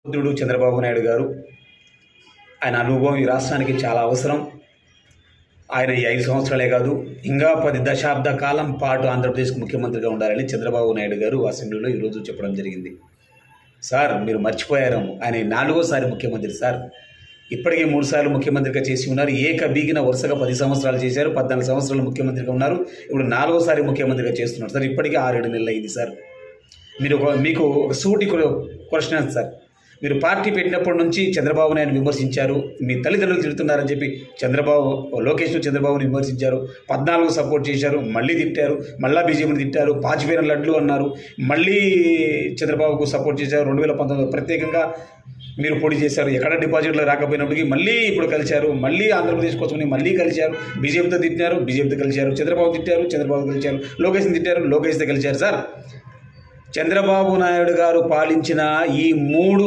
బుద్ధుడు చంద్రబాబు నాయుడు గారు. ఆయన అనుభవం ఈ రాష్ట్రానికి చాలా అవసరం. ఆయన ఈ 5 సంవత్సరాలే కాదు, ఇంకా 10 దశాబ్ద కాలం పాటు ఆంధ్రప్రదేశ్కి ముఖ్యమంత్రిగా ఉండాలని చంద్రబాబు నాయుడు గారు అసెంబ్లీలో ఈరోజు చెప్పడం జరిగింది. సార్, మీరు మర్చిపోయారేమో, ఆయన 4వసారి ముఖ్యమంత్రి సార్. ఇప్పటికే 3 సార్లు ముఖ్యమంత్రిగా చేసి ఉన్నారు. ఏకబీగిన వరుసగా 10 సంవత్సరాలు చేశారు. 14 సంవత్సరాలు ముఖ్యమంత్రిగా ఉన్నారు. ఇప్పుడు 4వసారి ముఖ్యమంత్రిగా చేస్తున్నారు సార్. ఇప్పటికే 6-7 నెలలు అయింది సార్. మీకు ఒక సూటి క్వశ్చన్ సార్. మీరు పార్టీ పెట్టినప్పటి నుంచి చంద్రబాబు నాయుడు విమర్శించారు. మీ తల్లిదండ్రులు తిడుతున్నారని చెప్పి లోకేష్ చంద్రబాబుని విమర్శించారు. 14 సపోర్ట్ చేశారు, మళ్ళీ తిట్టారు, మళ్ళీ బీజేపీని తిట్టారు, పాచిపోయిన లడ్లు అన్నారు, మళ్ళీ చంద్రబాబుకు సపోర్ట్ చేశారు. 2019 ప్రత్యేకంగా మీరు పోటీ చేశారు. ఎక్కడ డిపాజిట్లు రాకపోయినప్పటికీ మళ్ళీ ఇప్పుడు కలిశారు. మళ్ళీ ఆంధ్రప్రదేశ్ కోసమని మళ్ళీ కలిశారు. బీజేపీతో తిట్టారు, బీజేపీతో కలిశారు. చంద్రబాబు తిట్టారు, చంద్రబాబు కలిశారు. లోకేష్ని తిట్టారు, లోకేష్తో కలిశారు. సార్, చంద్రబాబు నాయుడు గారు పాలించిన ఈ 3